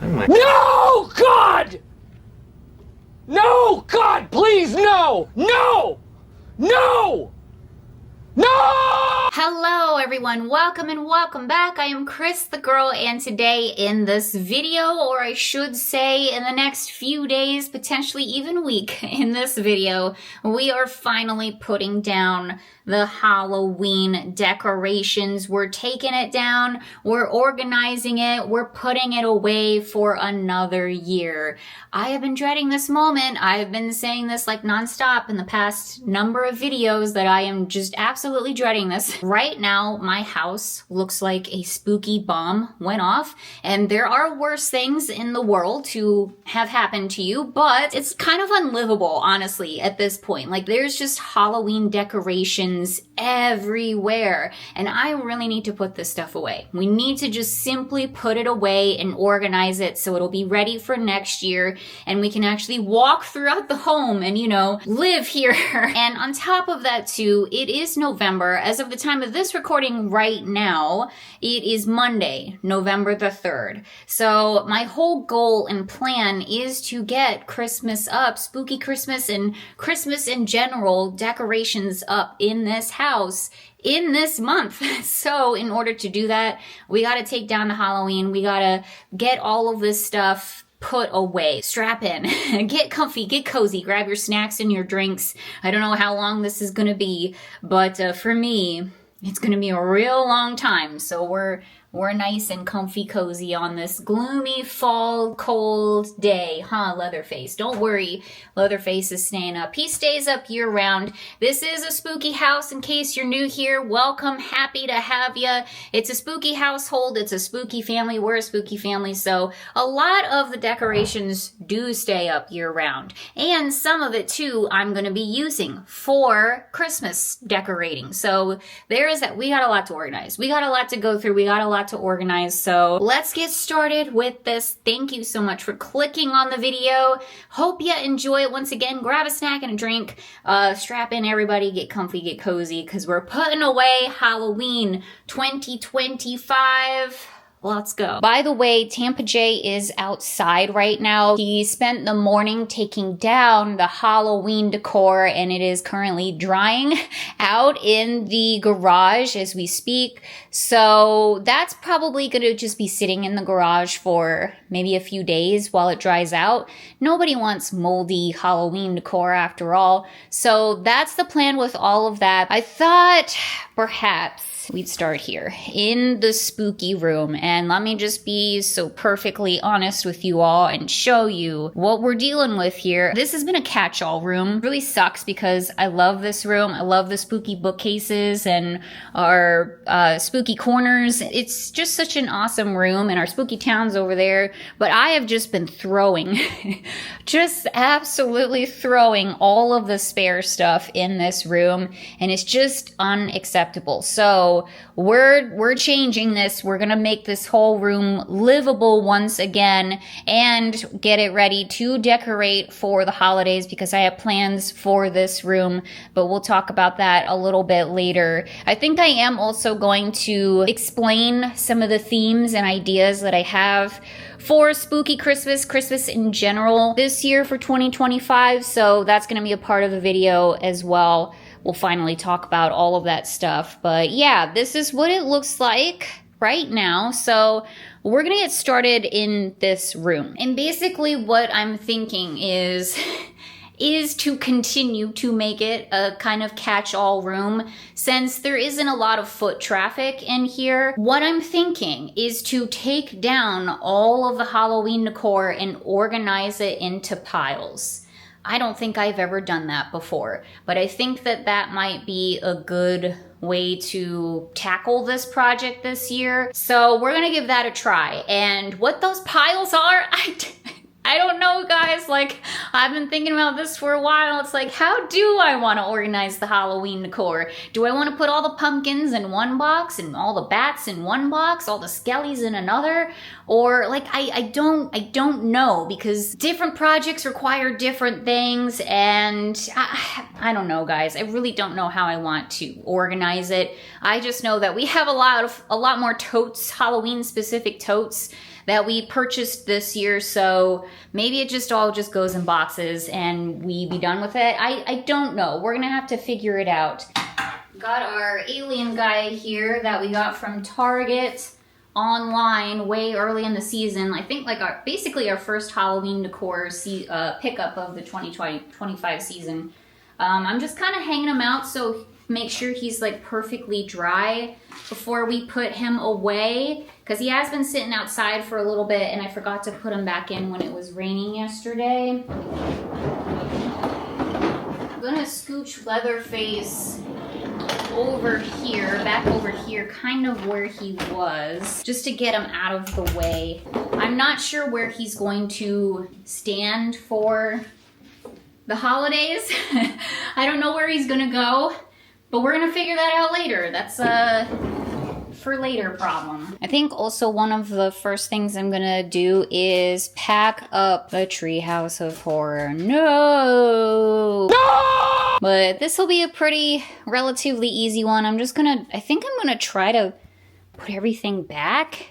No, God! No, God, please, no! No! No! No! Hello everyone, welcome and welcome back. I am CrisTheGirl, and today in this video, or I should say in the next few days, potentially even week in this video, we are finally putting down the Halloween decorations. We're taking it down, we're organizing it, we're putting it away for another year. I have been dreading this moment. I've been saying this like nonstop in the past number of videos that I am just absolutely dreading this. Right now, my house looks like a spooky bomb went off, and there are worse things in the world to have happened to you, but it's kind of unlivable, honestly, at this point. Like, there's just Halloween decorations everywhere, and I really need to put this stuff away. We need to just simply put it away and organize it so it'll be ready for next year, and we can actually walk throughout the home and, you know, live here. And on top of that too, it is November. As of the time of this recording right now, it is Monday, November the 3rd. So my whole goal and plan is to get Christmas up, spooky Christmas and Christmas in general decorations up in this house in this month. So in order to do that, we got to take down the Halloween. We got to get all of this stuff put away. Strap in, get comfy, get cozy, grab your snacks and your drinks. I don't know how long this is going to be, but for me, it's going to be a real long time. So we're nice and comfy cozy on this gloomy fall cold day, huh, Leatherface? Don't worry, Leatherface is staying up. He stays up year round. This is a spooky house. In case you're new here, welcome, happy to have ya. It's a spooky household, it's a spooky family, we're a spooky family, so a lot of the decorations do stay up year round. And some of it too, I'm gonna be using for Christmas decorating. So there is that. We got a lot to organize. We got a lot to go through. We got a lot to organize. So let's get started with this. Thank you so much for clicking on the video. Hope you enjoy it. Once again, grab a snack and a drink. Strap in, everybody. Get comfy, get cozy, because we're putting away Halloween 2025. Let's go. By the way, Tampa Jay is outside right now. He spent the morning taking down the Halloween decor, and it is currently drying out in the garage as we speak. So that's probably going to just be sitting in the garage for maybe a few days while it dries out. Nobody wants moldy Halloween decor after all. So that's the plan with all of that. I thought perhaps we'd start here in the spooky room, and let me just be so perfectly honest with you all and show you what we're dealing with here. This has been a catch-all room. It really sucks because I love this room. I love the spooky bookcases and our spooky corners. It's just such an awesome room, and our spooky town's over there, but I have just been throwing, just absolutely throwing all of the spare stuff in this room, and it's just unacceptable. So we're changing this. We're gonna make this whole room livable once again and get it ready to decorate for the holidays, because I have plans for this room, but we'll talk about that a little bit later. I think I am also going to explain some of the themes and ideas that I have for spooky Christmas, Christmas in general this year for 2025. So that's gonna be a part of the video as well. We'll finally talk about all of that stuff. But yeah, this is what it looks like right now. So we're gonna get started in this room. And basically what I'm thinking is to continue to make it a kind of catch-all room, since there isn't a lot of foot traffic in here. What I'm thinking is to take down all of the Halloween decor and organize it into piles. I don't think I've ever done that before, but I think that that might be a good way to tackle this project this year. So we're gonna give that a try. And what those piles are, I don't know, guys. Like, I've been thinking about this for a while. It's like, how do I want to organize the Halloween decor? Do I want to put all the pumpkins in one box and all the bats in one box, all the skellies in another? Or like, I don't know, because different projects require different things, and I don't know, guys. I really don't know how I want to organize it. I just know that we have a lot more totes, Halloween specific totes, that we purchased this year, so maybe it just all just goes in boxes and we be done with it. I don't know. We're gonna have to figure it out. Got our alien guy here that we got from Target online way early in the season. I think like basically our first Halloween decor pickup of the 2020-25 season. I'm just kind of hanging him out so make sure he's like perfectly dry before we put him away, because he has been sitting outside for a little bit and I forgot to put him back in when it was raining yesterday. I'm gonna scooch Leatherface back over here, kind of where he was, just to get him out of the way. I'm not sure where he's going to stand for the holidays. I don't know where he's gonna go, but we're gonna figure that out later. That's a for later problem. I think also one of the first things I'm gonna do is pack up the Treehouse of Horror. No! But this will be a pretty relatively easy one. I think I'm gonna try to put everything back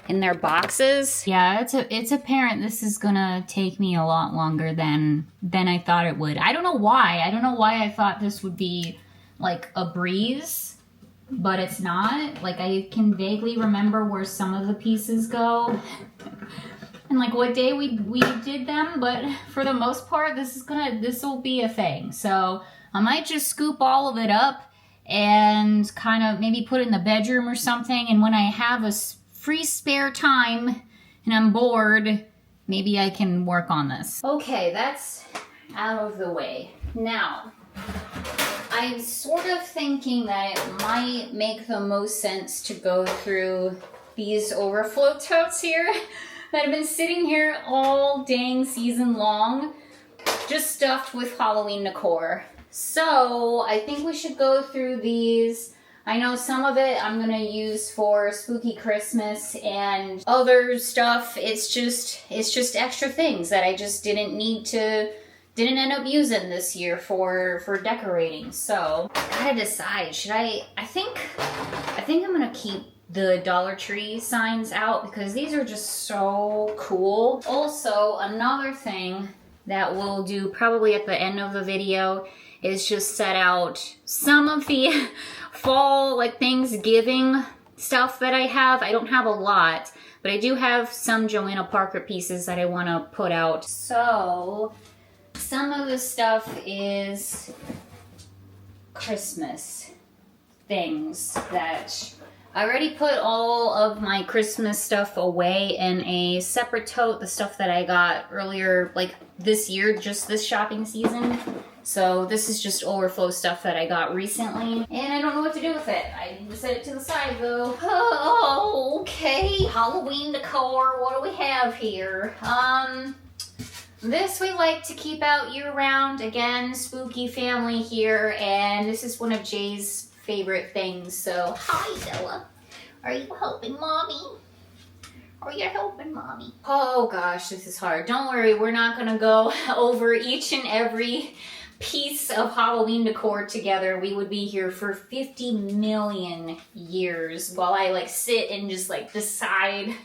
in their boxes. Yeah, it's apparent this is gonna take me a lot longer than I thought it would. I don't know why. I don't know why I thought this would be like a breeze, but it's not. Like, I can vaguely remember where some of the pieces go and like what day we did them, but for the most part this will be a thing. So I might just scoop all of it up and kind of maybe put it in the bedroom or something, and when I have a free spare time and I'm bored, maybe I can work on this. Okay, that's out of the way. Now, I'm sort of thinking that it might make the most sense to go through these overflow totes here that have been sitting here all dang season long, just stuffed with Halloween decor. So I think we should go through these. I know some of it I'm gonna use for spooky Christmas and other stuff. It's just extra things that I just didn't end up using this year for decorating. So gotta decide, I think I'm gonna keep the Dollar Tree signs out because these are just so cool. Also, another thing that we'll do probably at the end of the video is just set out some of the fall, like Thanksgiving stuff that I have. I don't have a lot, but I do have some Joanna Parker pieces that I want to put out. So some of the stuff is Christmas things that I already put all of my Christmas stuff away in a separate tote, the stuff that I got earlier, like this year, just this shopping season. So this is just overflow stuff that I got recently, and I don't know what to do with it. I need to set it to the side though. Oh, okay. Halloween decor, what do we have here? This we like to keep out year-round. Again, spooky family here, and this is one of Jay's favorite things. So, hi Bella. Are you helping mommy? Are you helping mommy? Oh gosh, this is hard. Don't worry, we're not gonna go over each and every piece of Halloween decor together. We would be here for 50 million years while I like sit and just like decide, is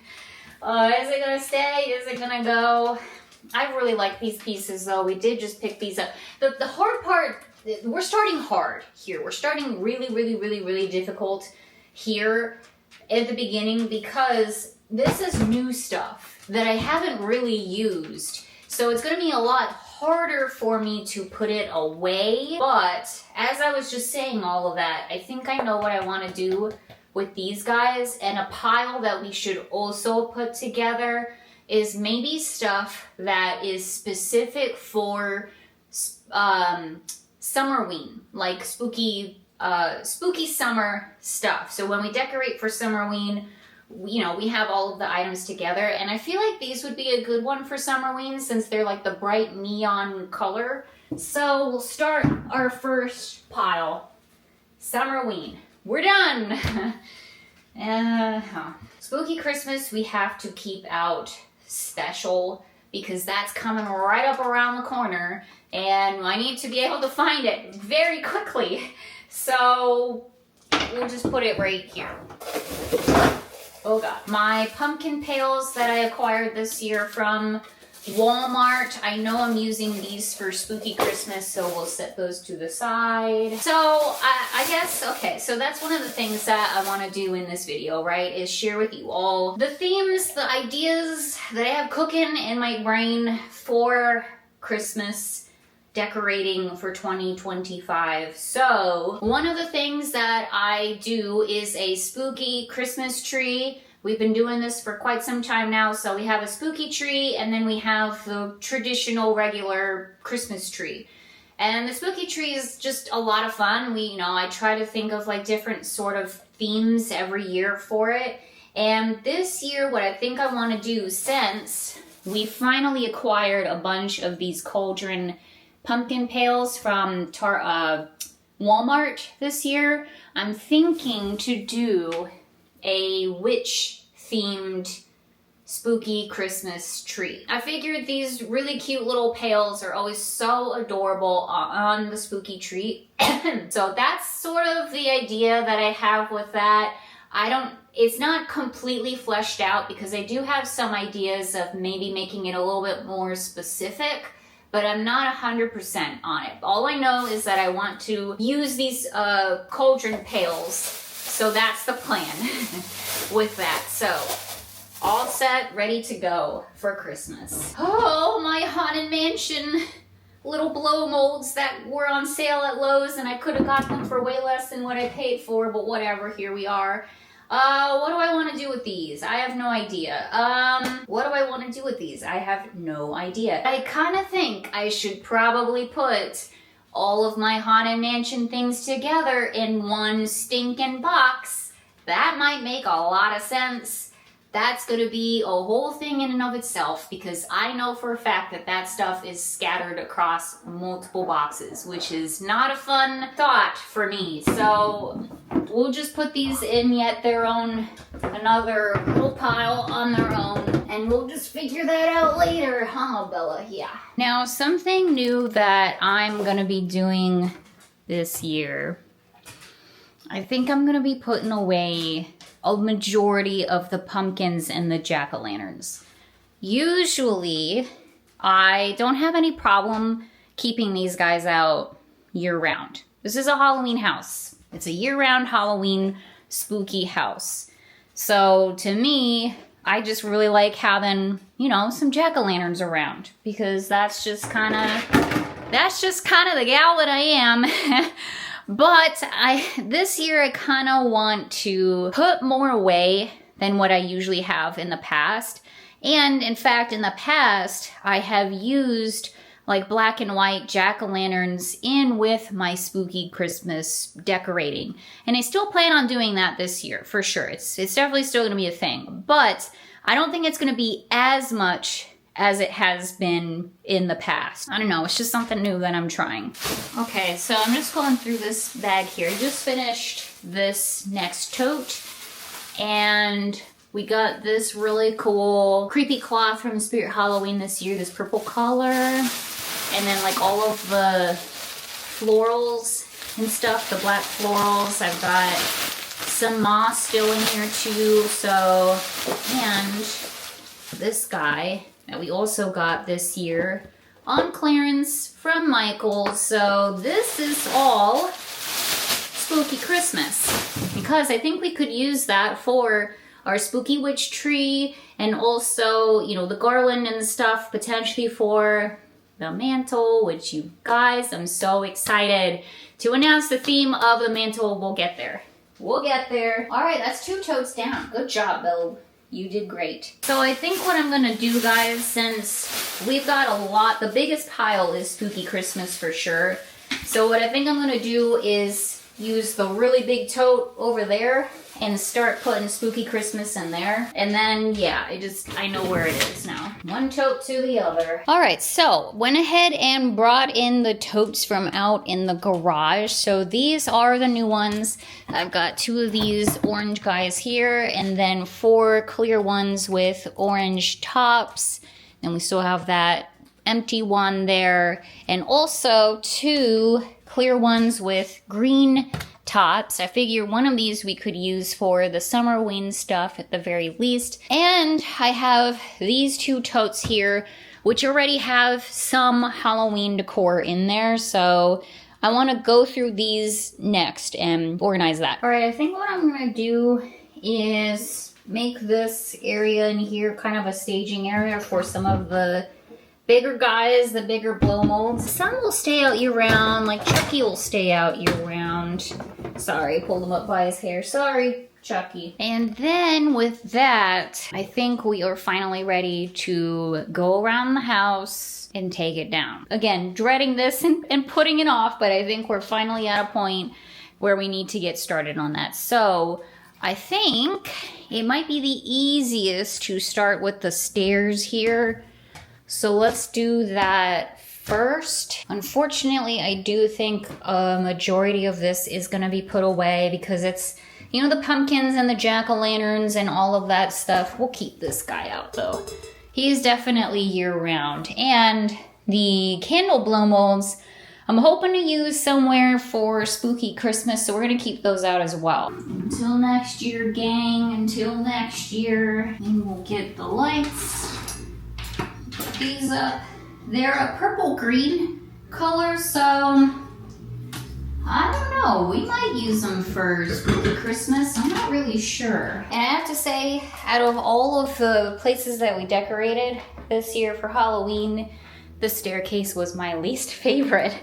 it gonna stay? Is it gonna go? I really like these pieces though. We did just pick these up. The hard part, we're starting hard here. We're starting really difficult here at the beginning because this is new stuff that I haven't really used. So it's gonna be a lot harder for me to put it away. But as I was just saying all of that, I think I know what I want to do with these guys, and a pile that we should also put together is maybe stuff that is specific for Summerween, like spooky summer stuff. So when we decorate for Summerween, you know, we have all of the items together, and I feel like these would be a good one for Summerween since they're like the bright neon color. So we'll start our first pile. Summerween. We're done. Spooky Christmas we have to keep out special because that's coming right up around the corner and I need to be able to find it very quickly. So we'll just put it right here. Oh God. My pumpkin pails that I acquired this year from Walmart. I know I'm using these for spooky Christmas, so we'll set those to the side. So I guess, okay, so that's one of the things that I want to do in this video, right, is share with you all the themes, the ideas that I have cooking in my brain for Christmas decorating for 2025. So one of the things that I do is a spooky Christmas tree. We've been doing this for quite some time now. So we have a spooky tree, and then we have the traditional regular Christmas tree. And the spooky tree is just a lot of fun. I try to think of like different sort of themes every year for it. And this year, what I think I want to do, since we finally acquired a bunch of these cauldron pumpkin pails from Walmart this year, I'm thinking to do a witch-themed spooky Christmas tree. I figured these really cute little pails are always so adorable on the spooky tree. So that's sort of the idea that I have with that. It's not completely fleshed out because I do have some ideas of maybe making it a little bit more specific, but I'm not 100% on it. All I know is that I want to use these cauldron pails, so that's the plan with that. So, all set, ready to go for Christmas. Oh, my Haunted Mansion little blow molds that were on sale at Lowe's, and I could have got them for way less than what I paid for, but whatever, here we are. What do I want to do with these? I have no idea. What do I want to do with these? I have no idea. I kind of think I should probably put all of my Haunted Mansion things together in one stinking box. That might make a lot of sense. That's going to be a whole thing in and of itself, because I know for a fact that that stuff is scattered across multiple boxes, which is not a fun thought for me. So we'll just put these in yet their own, another little pile on their own, and we'll just figure that out later, huh, Bella? Yeah. Now, something new that I'm going to be doing this year, I think I'm going to be putting away a majority of the pumpkins and the jack-o'-lanterns. Usually, I don't have any problem keeping these guys out year-round. This is a Halloween house. It's a year-round Halloween spooky house. So, to me, I just really like having, some jack-o'-lanterns around, because that's just kind of the gal that I am. But this year I kind of want to put more away than what I usually have in the past. And in fact, in the past, I have used like black and white jack-o'-lanterns in with my spooky Christmas decorating. And I still plan on doing that this year, for sure. It's definitely still going to be a thing. But I don't think it's going to be as much as it has been in the past. I don't know, it's just something new that I'm trying. Okay, so I'm just going through this bag here. I just finished this next tote, and we got this really cool creepy cloth from Spirit Halloween this year, this purple color, and then like all of the florals and stuff, the black florals. I've got some moss still in here too, so, and this guy that we also got this year on clearance from Michael. So this is all spooky Christmas, because I think we could use that for our spooky witch tree, and also, the garland and stuff potentially for the mantle, which you guys, I'm so excited to announce the theme of the mantle. We'll get there. We'll get there. All right, that's 2 totes down. Good job, Bill. You did great. So I think what I'm gonna do, guys, since we've got a lot, the biggest pile is spooky Christmas for sure. So what I think I'm gonna do is use the really big tote over there and start putting spooky Christmas in there. And then, yeah, I know where it is now. One tote to the other. All right, so went ahead and brought in the totes from out in the garage. So these are the new ones. I've got 2 of these orange guys here, and then 4 clear ones with orange tops. And we still have that empty one there, and also 2 clear ones with green tops. I figure one of these we could use for the Summerween stuff at the very least. And I have these two totes here, which already have some Halloween decor in there. So I want to go through these next and organize that. All right, I think what I'm gonna do is make this area in here kind of a staging area for some of the bigger guys, the bigger blow molds. Some will stay out year round, like Chucky will stay out year round. Sorry, pulled him up by his hair. Sorry, Chucky. And then with that, I think we are finally ready to go around the house and take it down. Again, dreading this and putting it off, but I think we're finally at a point where we need to get started on that. So I think it might be the easiest to start with the stairs here. So let's do that first. Unfortunately, I do think a majority of this is gonna be put away because it's, you know, the pumpkins and the jack-o'-lanterns and all of that stuff. We'll keep this guy out though. He's definitely year-round. And the candle blow molds, I'm hoping to use somewhere for spooky Christmas, so we're gonna keep those out as well. Until next year, gang, until next year. And we'll get the lights. Put these up. They're a purple-green color, so I don't know. We might use them for spooky Christmas. I'm not really sure. And I have to say, out of all of the places that we decorated this year for Halloween, the staircase was my least favorite.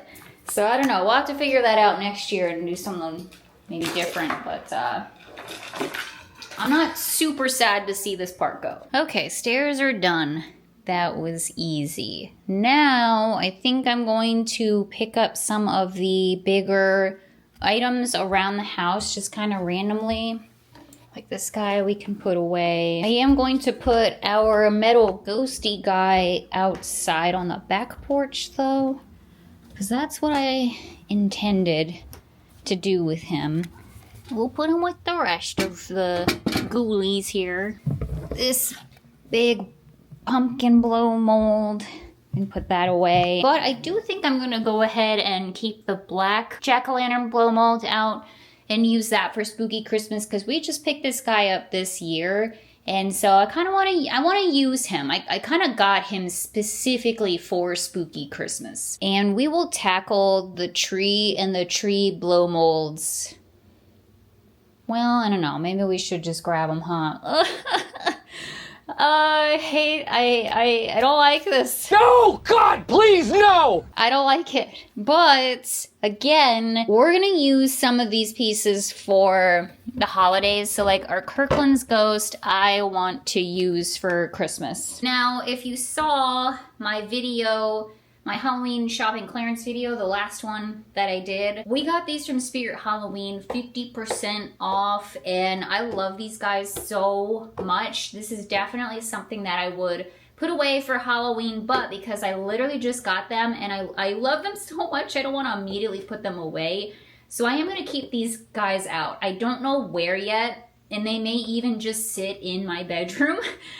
So I don't know. We'll have to figure that out next year and do something maybe different. But I'm not super sad to see this part go. Okay, stairs are done. That was easy. Now, I think I'm going to pick up some of the bigger items around the house, just kind of randomly. Like this guy we can put away. I am going to put our metal ghosty guy outside on the back porch though, because that's what I intended to do with him. We'll put him with the rest of the ghoulies here. This big pumpkin blow mold and put that away. But I do think I'm gonna go ahead and keep the black jack-o'-lantern blow mold out and use that for spooky Christmas because we just picked this guy up this year. And so I kind of want to use him. I kind of got him specifically for spooky Christmas. And we will tackle the tree and the tree blow molds. Well, I don't know. Maybe we should just grab them, huh? I don't like this. No! God, please, no! I don't like it. But, again, we're gonna use some of these pieces for the holidays. So, like, our Kirkland's Ghost, I want to use for Christmas. Now, if you saw my video, my Halloween shopping clearance video, the last one that I did, we got these from Spirit Halloween, 50% off, and I love these guys so much. This is definitely something that I would put away for Halloween, but because I literally just got them and I love them so much, I don't want to immediately put them away. So I am going to keep these guys out. I don't know where yet, and they may even just sit in my bedroom,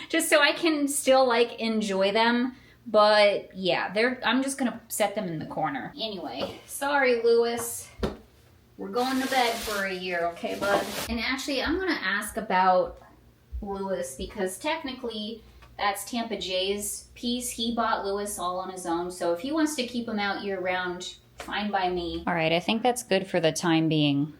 just so I can still, like, enjoy them. But yeah, I'm just gonna set them in the corner. Anyway, sorry, Lewis. We're going to bed for a year, okay, bud? And actually, I'm gonna ask about Lewis because technically that's Tampa Jay's piece. He bought Lewis all on his own. So if he wants to keep him out year round, fine by me. All right, I think that's good for the time being.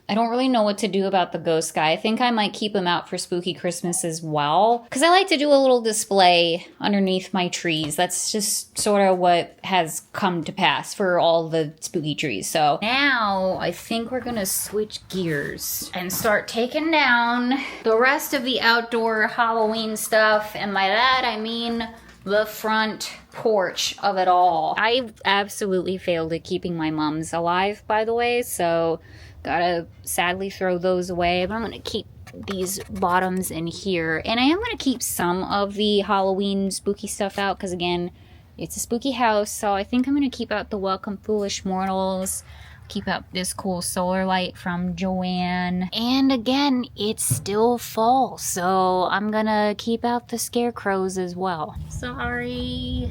I don't really know what to do about the ghost guy. I think I might keep him out for spooky Christmas as well. Because I like to do a little display underneath my trees. That's just sort of what has come to pass for all the spooky trees. So now I think we're going to switch gears and start taking down the rest of the outdoor Halloween stuff. And by that I mean the front porch of it all. I absolutely failed at keeping my mums alive, by the way. So gotta sadly throw those away, but I'm gonna keep these bottoms in here. And I am gonna keep some of the Halloween spooky stuff out because, again, it's a spooky house. So I think I'm gonna keep out the Welcome Foolish Mortals, keep out this cool solar light from Joanne. And again, it's still fall, so I'm gonna keep out the scarecrows as well. Sorry.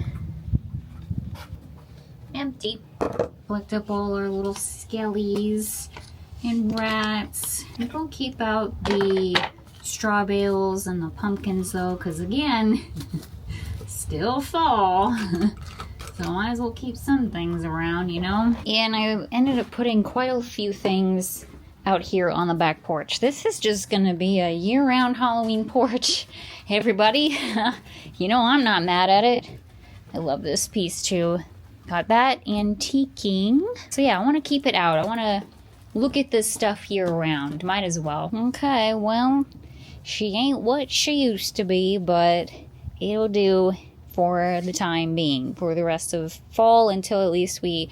Empty. Looked up all our little skellies. and rats. I'm gonna keep out the straw bales and the pumpkins though, because again, still fall. So I might as well keep some things around, you know? And I ended up putting quite a few things out here on the back porch. This is just gonna be a year-round Halloween porch, everybody. You know I'm not mad at it. I love this piece too. Got that antiquing. So yeah, I want to keep it out. I want to look at this stuff year-round. Might as well. Okay, well, she ain't what she used to be, but it'll do for the time being, for the rest of fall, until at least we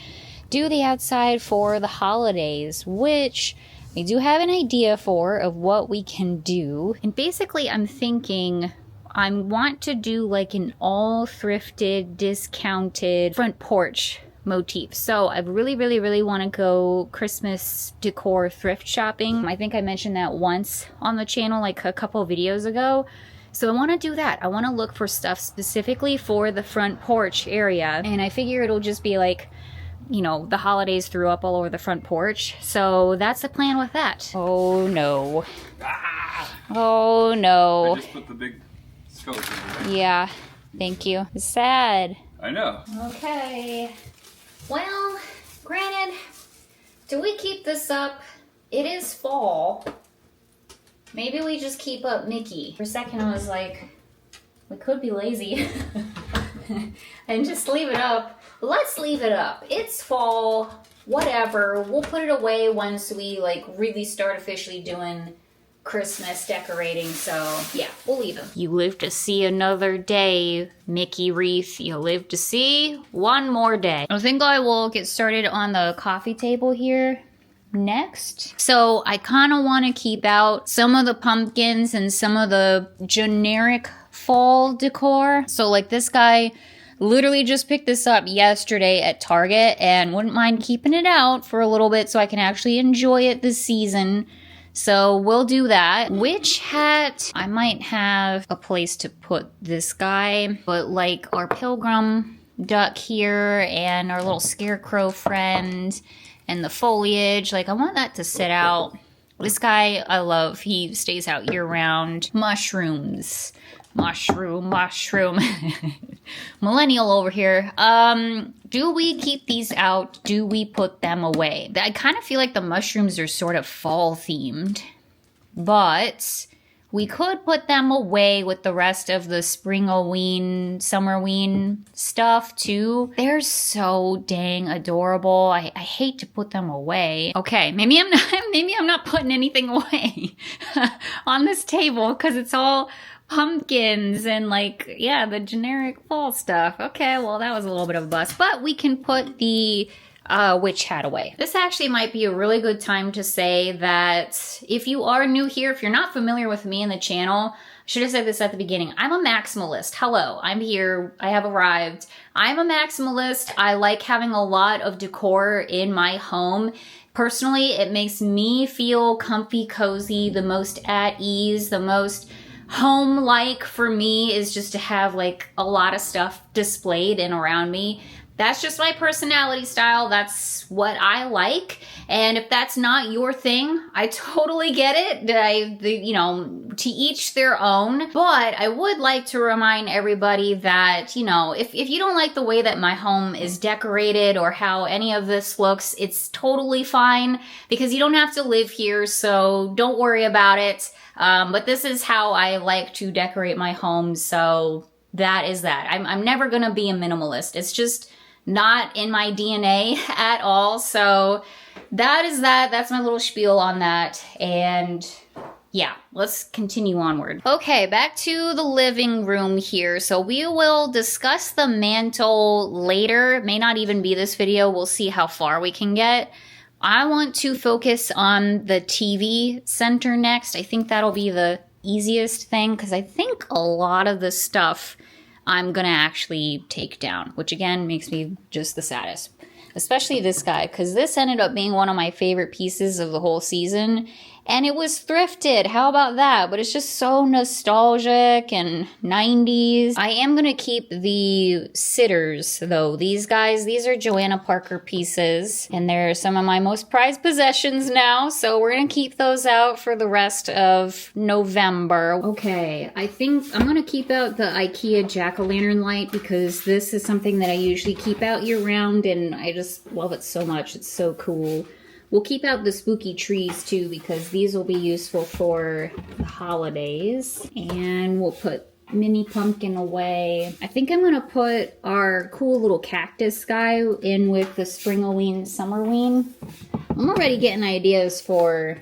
do the outside for the holidays, which I do have an idea for of what we can do. And basically I'm thinking I want to do like an all thrifted, discounted front porch motif. So I really want to go Christmas decor thrift shopping. I think I mentioned that once on the channel like a couple videos ago. So I want to do that. I want to look for stuff specifically for the front porch area. And I figure it'll just be like, you know, the holidays threw up all over the front porch. So that's the plan with that. Oh no. Oh no. I just put the big scope in there. Yeah, thank you. It's sad. I know. Okay. Well, granted, do we keep this up? It is fall. Maybe we just keep up Mickey. For a second I was like, we could be lazy and just leave it up. Let's leave it up. It's fall, whatever. We'll put it away once we like really start officially doing Christmas decorating. So yeah, we'll leave them. You live to see another day, Mickey wreath. You live to see one more day. I think I will get started on the coffee table here next. So I kind of want to keep out some of the pumpkins and some of the generic fall decor. So like this guy literally just picked this up yesterday at Target and wouldn't mind keeping it out for a little bit so I can actually enjoy it this season. So we'll do that. Witch hat, I might have a place to put this guy, but like our pilgrim duck here and our little scarecrow friend and the foliage, like I want that to sit out. This guy I love, he stays out year round. Mushrooms. Mushroom. Millennial over here. Do we keep these out? Do we put them away? I kind of feel like the mushrooms are sort of fall themed, but we could put them away with the rest of the spring-oween, summerween stuff too. They're so dang adorable. I hate to put them away. Okay, maybe I'm not putting anything away on this table because it's all pumpkins and like, yeah, the generic fall stuff. Okay, well that was a little bit of a bust, but we can put the witch hat away. This actually might be a really good time to say that if you are new here, if you're not familiar with me and the channel, I should have said this at the beginning. I'm a maximalist. Hello, I'm here. I have arrived. I'm a maximalist. I like having a lot of decor in my home. Personally, it makes me feel comfy, cozy, the most at ease, the most home-like for me is just to have like a lot of stuff displayed and around me. That's just my personality style. That's what I like. And if that's not your thing, I totally get it. You know, to each their own. But I would like to remind everybody that, you know, if you don't like the way that my home is decorated or how any of this looks, it's totally fine because you don't have to live here. So don't worry about it. But this is how I like to decorate my home. So that is that. I'm never going to be a minimalist. It's just not in my DNA at all. So that is that. That's my little spiel on that. And yeah, let's continue onward. Okay, back to the living room here. So we will discuss the mantle later. It may not even be this video. We'll see how far we can get. I want to focus on the TV center next. I think that'll be the easiest thing because I think a lot of the stuff I'm gonna actually take down, which again makes me just the saddest. Especially this guy, because this ended up being one of my favorite pieces of the whole season. And it was thrifted. How about that? But it's just so nostalgic and 90s. I am going to keep the sitters, though. These guys, these are Joanna Parker pieces. And they're some of my most prized possessions now. So we're going to keep those out for the rest of November. Okay, I think I'm going to keep out the IKEA jack-o'-lantern light because this is something that I usually keep out year-round. And I just love it so much. It's so cool. We'll keep out the spooky trees too because these will be useful for the holidays. And we'll put mini pumpkin away. I think I'm gonna put our cool little cactus guy in with the Springoween, Summerween. I'm already getting ideas for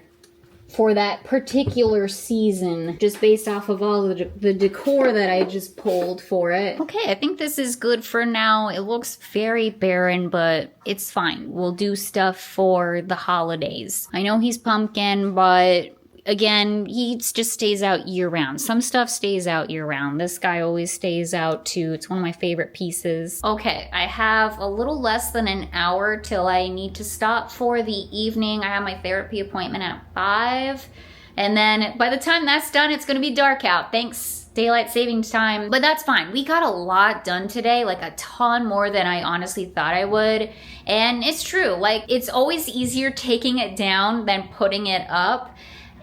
that particular season, just based off of all the decor that I just pulled for it. Okay, I think this is good for now. It looks very barren, but it's fine. We'll do stuff for the holidays. I know he's pumpkin, but again, he just stays out year-round. Some stuff stays out year-round. This guy always stays out too. It's one of my favorite pieces. Okay, I have a little less than an hour till I need to stop for the evening. I have my therapy appointment at 5. And then by the time that's done, it's gonna be dark out. Thanks, daylight savings time. But that's fine. We got a lot done today, like a ton more than I honestly thought I would. And it's true, like it's always easier taking it down than putting it up.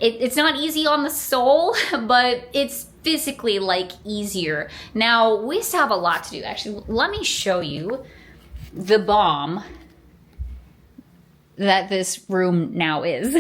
It's not easy on the soul, but it's physically like easier. Now, we still have a lot to do. Actually, let me show you the bomb that this room now is.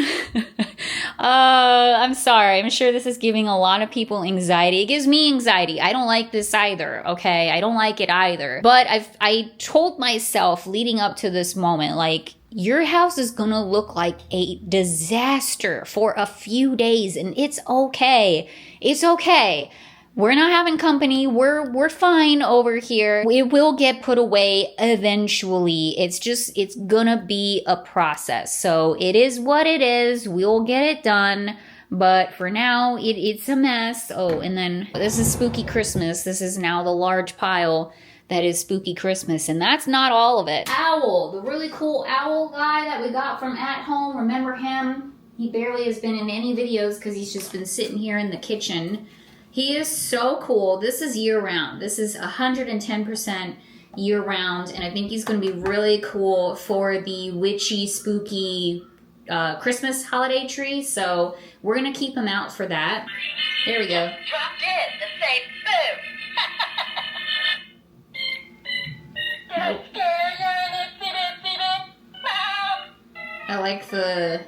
I'm sorry. I'm sure this is giving a lot of people anxiety. It gives me anxiety. I don't like this either, okay? I don't like it either. But I told myself leading up to this moment, like, your house is gonna look like a disaster for a few days, and it's okay. It's okay. We're not having company. We're fine over here. It will get put away eventually. It's gonna be a process. So it is what it is. We'll get it done. But for now, it's a mess. Oh, and then this is Spooky Christmas. This is now the large pile that is Spooky Christmas, and that's not all of it. Owl, the really cool owl guy that we got from At Home. Remember him? He barely has been in any videos because he's just been sitting here in the kitchen. He is so cool. This is year-round. This is 110% year-round, and I think he's going to be really cool for the witchy, spooky Christmas holiday tree, so we're going to keep him out for that. There we go. Dropped in to say boo. Nope. I like the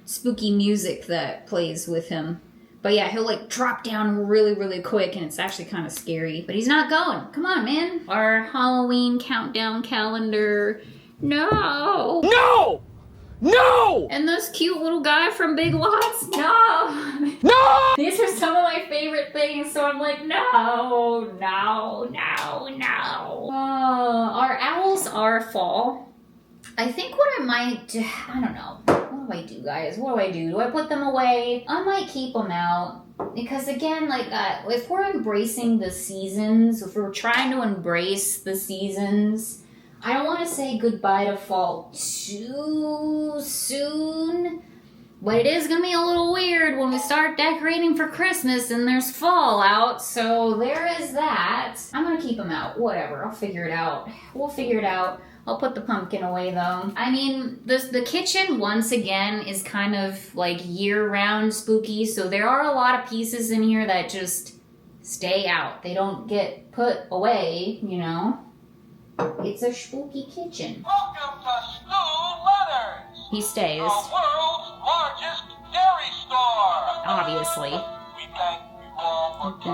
spooky music that plays with him. But yeah, he'll like drop down really, really quick, and it's actually kind of scary. But he's not going. Come on, man. Our Halloween countdown calendar. No! No! No! And this cute little guy from Big Lots. No! No! These are some of my favorite things, so I'm like, no. Our owls are fall. I think what I might do, I don't know. What do I do, guys? What do I do? Do I put them away? I might keep them out. Because again, like, if we're embracing the seasons, if we're trying to embrace the seasons, I don't want to say goodbye to fall too soon, but it is going to be a little weird when we start decorating for Christmas and there's fall out, so there is that. I'm going to keep them out. Whatever. I'll figure it out. We'll figure it out. I'll put the pumpkin away, though. I mean, the kitchen, once again, is kind of like year-round spooky, so there are a lot of pieces in here that just stay out. They don't get put away, you know? It's a spooky kitchen. Welcome to School Letters. He stays. The world's largest dairy store. Obviously. We thank you all for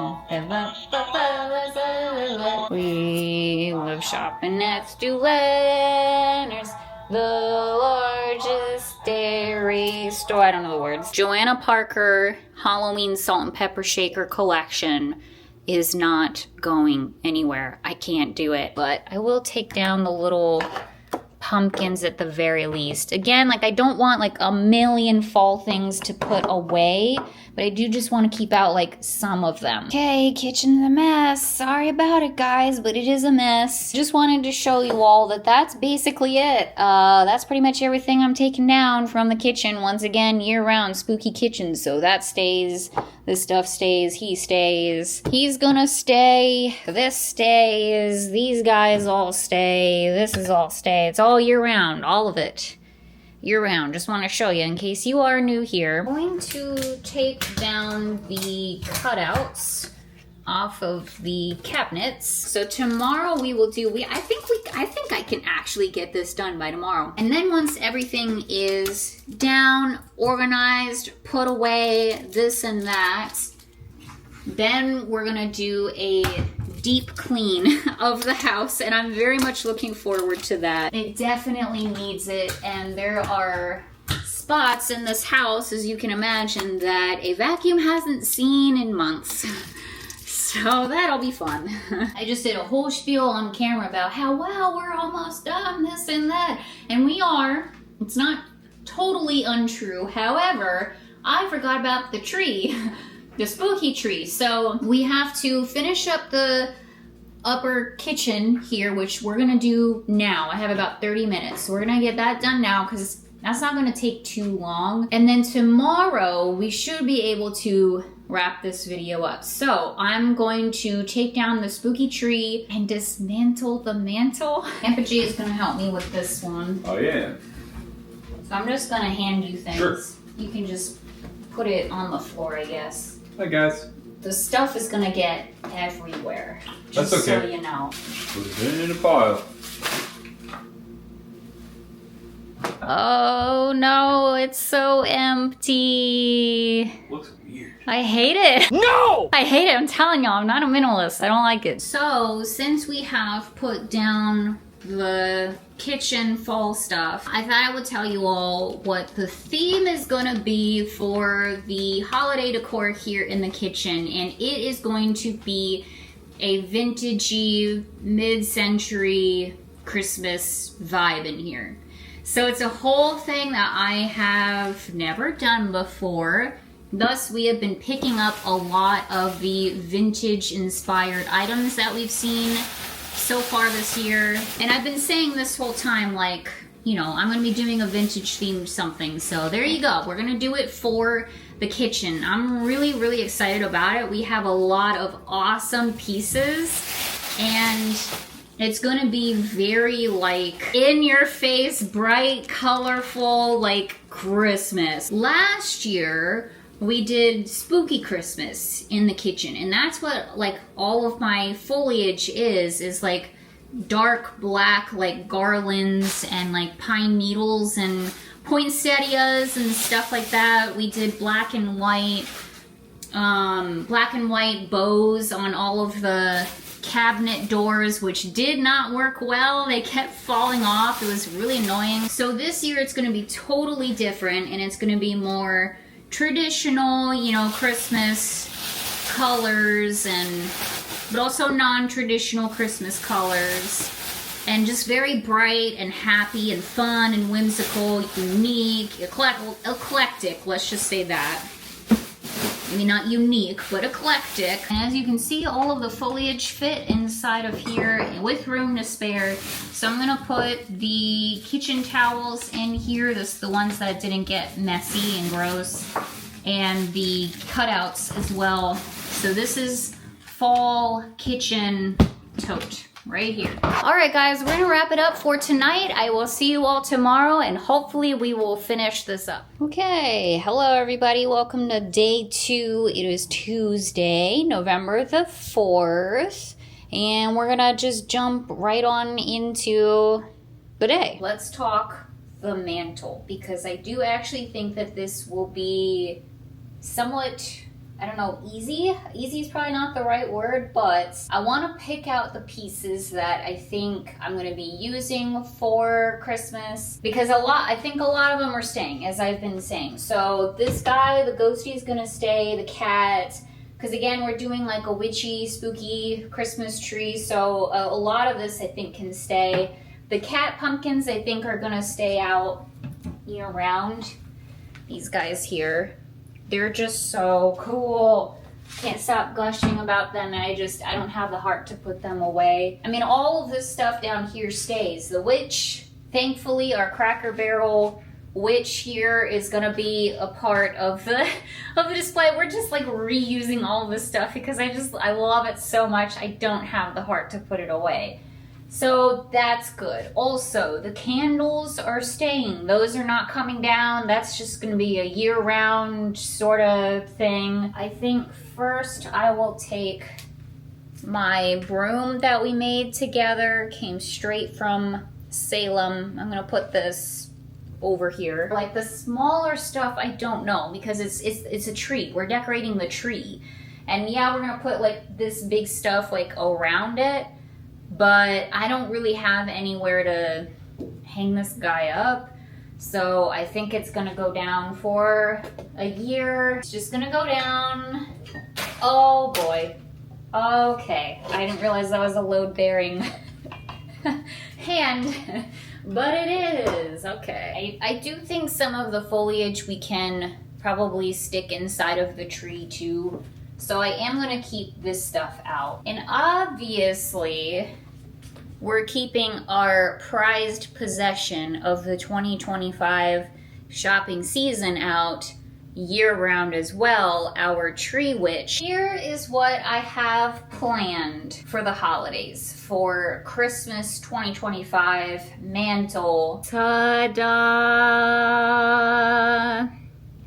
We love shopping at Stu Leonard's, the largest dairy store. I don't know the words. Joanna Parker Halloween Salt and Pepper Shaker collection is not going anywhere. I can't do it, but I will take down the little pumpkins at the very least. Again, like I don't want like a million fall things to put away, but I do just want to keep out like some of them. Okay, kitchen's a mess. Sorry about it, guys, but it is a mess. Just wanted to show you all that that's basically it. That's pretty much everything I'm taking down from the kitchen. Once again, year-round spooky kitchen, so that stays. This stuff stays, he stays. He's gonna stay, this stays, these guys all stay, this is all stay. It's all year round, all of it. Year round, just wanna show you in case you are new here. I'm going to take down the cutouts off of the cabinets. So tomorrow we will do, I think I can actually get this done by tomorrow. And then once everything is down, organized, put away, this and that, then we're gonna do a deep clean of the house, and I'm very much looking forward to that. It definitely needs it, and there are spots in this house, as you can imagine, that a vacuum hasn't seen in months. So that'll be fun. I just did a whole spiel on camera about how, well, we're almost done, this and that. And we are. It's not totally untrue. However, I forgot about the tree, the spooky tree. So we have to finish up the upper kitchen here, which we're gonna do now. I have about 30 minutes. So we're gonna get that done now because that's not gonna take too long. And then tomorrow we should be able to wrap this video up. So I'm going to take down the spooky tree and dismantle the mantle. Tampa Jay is gonna help me with this one. Oh yeah. So I'm just gonna hand you things. Sure. You can just put it on the floor, I guess. Hi guys. The stuff is gonna get everywhere. Just That's okay. so you know. Put it in a pile. Oh no, it's so empty. Looks weird. I hate it. No! I hate it. I'm telling y'all, I'm not a minimalist. I don't like it. So, since we have put down the kitchen fall stuff, I thought I would tell you all what the theme is gonna be for the holiday decor here in the kitchen. And it is going to be a vintagey, mid-century Christmas vibe in here. So it's a whole thing that I have never done before. Thus, we have been picking up a lot of the vintage-inspired items that we've seen so far this year. And I've been saying this whole time, like, you know, I'm going to be doing a vintage-themed something. So there you go. We're going to do it for the kitchen. I'm really, really excited about it. We have a lot of awesome pieces. And it's gonna be very like in your face, bright, colorful, like Christmas. Last year, we did spooky Christmas in the kitchen, and that's what like all of my foliage is like dark black, like garlands and like pine needles and poinsettias and stuff like that. We did black and white bows on all of the cabinet doors, which did not work well. They kept falling off. It was really annoying. So this year it's going to be totally different, and it's going to be more traditional, you know, Christmas colors, but also non-traditional Christmas colors, and just very bright and happy and fun and whimsical, unique, eclectic, let's just say that. I mean, not unique, but eclectic. And as you can see, all of the foliage fit inside of here with room to spare. So I'm gonna put the kitchen towels in here. This the ones that didn't get messy and gross. And the cutouts as well. So this is fall kitchen tote right here. All right, guys, we're gonna wrap it up for tonight. I will see you all tomorrow, and hopefully we will finish this up. Okay, hello everybody. Welcome to day 2. It is Tuesday, November the 4th, and we're gonna just jump right on into the day. Let's talk the mantle, because I do actually think that this will be somewhat, I don't know, easy. Easy is probably not the right word, but I want to pick out the pieces that I think I'm going to be using for Christmas, because I think a lot of them are staying, as I've been saying. So this guy, the ghostie, is going to stay, the cat, because again, we're doing like a witchy, spooky Christmas tree, so a lot of this I think can stay. The cat pumpkins, I think, are gonna stay out year round. These guys here, they're just so cool. Can't stop gushing about them, and I don't have the heart to put them away. I mean, all of this stuff down here stays. The witch, thankfully, our Cracker Barrel witch here is gonna be a part of the display. We're just like reusing all this stuff because I love it so much. I don't have the heart to put it away. So that's good. Also, the candles are staying. Those are not coming down. That's just gonna be a year-round sort of thing. I think first I will take my broom that we made together, came straight from Salem. I'm gonna put this over here. Like the smaller stuff, I don't know, because it's a tree. We're decorating the tree. And yeah, we're gonna put like this big stuff like around it, but I don't really have anywhere to hang this guy up. So I think it's gonna go down for a year. It's just gonna go down. Oh boy. Okay, I didn't realize that was a load-bearing hand, but it is. Okay. I do think some of the foliage we can probably stick inside of the tree too. So I am gonna keep this stuff out. And obviously, we're keeping our prized possession of the 2025 shopping season out year-round as well, our tree witch. Here is what I have planned for the holidays for Christmas 2025 Mantle. Ta-da!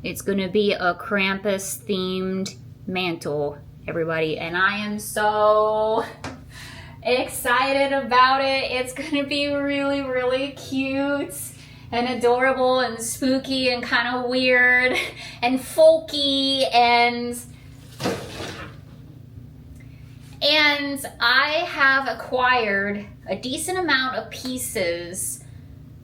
It's gonna be a Krampus themed mantle, everybody, and I am so excited about it. It's gonna be really, really cute and adorable and spooky and kind of weird and folky, and I have acquired a decent amount of pieces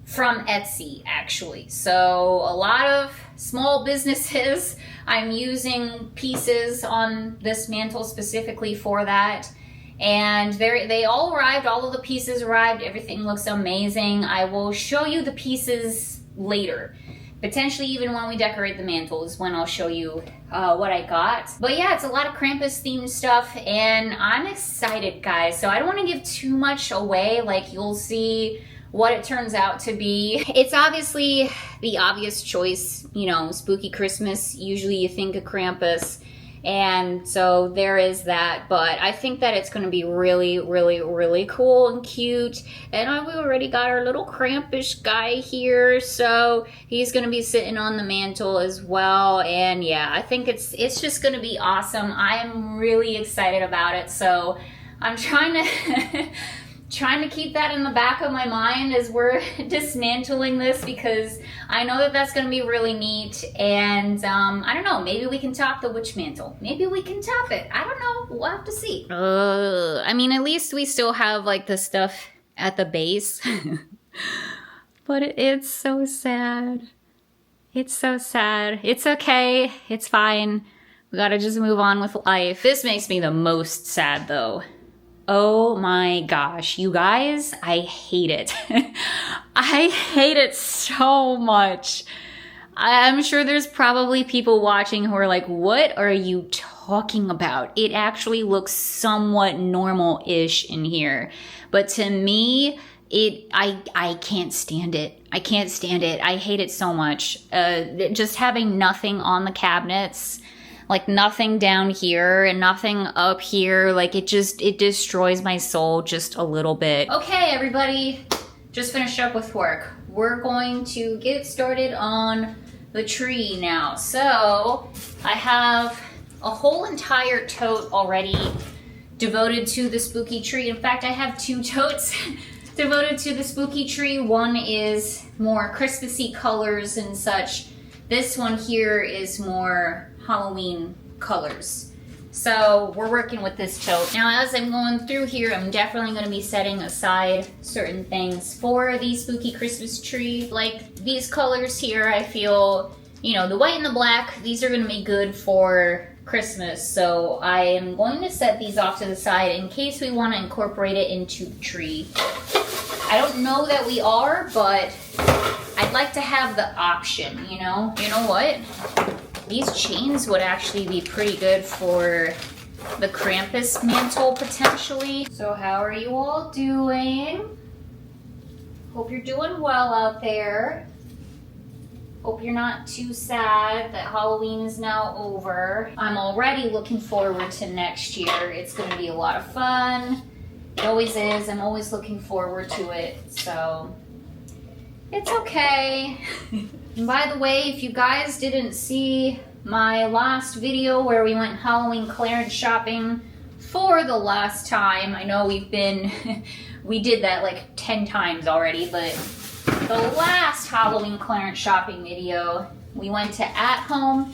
from Etsy, actually. So a lot of small businesses, I'm using pieces on this mantle specifically for that. And they all arrived, all of the pieces arrived, everything looks amazing. I will show you the pieces later. Potentially even when we decorate the mantle is when I'll show you what I got. But yeah, it's a lot of Krampus themed stuff and I'm excited, guys. So I don't want to give too much away, like you'll see what it turns out to be. It's obviously the obvious choice, you know, spooky Christmas, usually you think of Krampus. And so there is that, but I think that it's going to be really, really, really cool and cute. And we already got our little Krampus guy here, so he's going to be sitting on the mantle as well. And yeah, I think it's just going to be awesome. I am really excited about it, so I'm trying to keep that in the back of my mind as we're dismantling this, because I know that that's going to be really neat. And I don't know, maybe we can top the witch mantle. Maybe we can top it. I don't know. We'll have to see. I mean, at least we still have like the stuff at the base. But it's so sad. It's so sad. It's okay. It's fine. We gotta just move on with life. This makes me the most sad though. Oh my gosh, you guys, I hate it. I hate it so much. I'm sure there's probably people watching who are like, what are you talking about? It actually looks somewhat normal-ish in here. But to me, I can't stand it. I can't stand it. I hate it so much. Just having nothing on the cabinets, like nothing down here and nothing up here, like it destroys my soul just a little bit. Okay, everybody, just finished up with work. We're going to get started on the tree now. So I have a whole entire tote already devoted to the spooky tree. In fact, I have 2 totes devoted to the spooky tree. One is more Christmassy colors and such. This one here is more Halloween colors. So we're working with this tote. Now as I'm going through here, I'm definitely going to be setting aside certain things for the spooky Christmas tree. Like these colors here, I feel, you know, the white and the black, these are going to be good for Christmas. So I am going to set these off to the side in case we want to incorporate it into the tree. I don't know that we are, but I'd like to have the option, you know? You know what? These chains would actually be pretty good for the Krampus mantle, potentially. So how are you all doing? Hope you're doing well out there. Hope you're not too sad that Halloween is now over. I'm already looking forward to next year. It's gonna be a lot of fun. It always is. I'm always looking forward to it, so it's okay. And by the way, if you guys didn't see my last video where we went Halloween clearance shopping for the last time, I know we did that like 10 times already, but the last Halloween clearance shopping video, we went to At Home,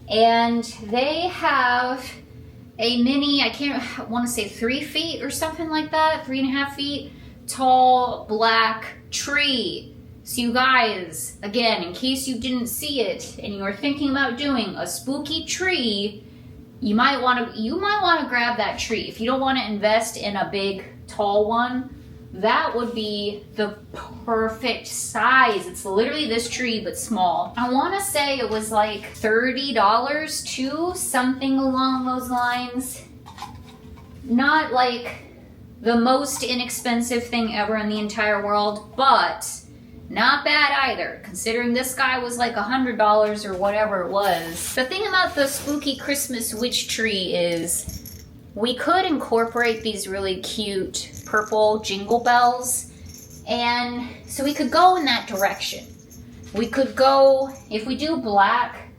and they have a mini, I want to say 3 feet or something like that, 3.5 feet tall black tree. So you guys, again, in case you didn't see it and you are thinking about doing a spooky tree, you might want to grab that tree. If you don't want to invest in a big tall one, that would be the perfect size. It's literally this tree, but small. I want to say it was like $30 too, something along those lines. Not like the most inexpensive thing ever in the entire world, but not bad either, considering this guy was like $100 or whatever it was. The thing about the spooky Christmas witch tree is we could incorporate these really cute purple jingle bells, and so we could go in that direction. We could go, if we do black,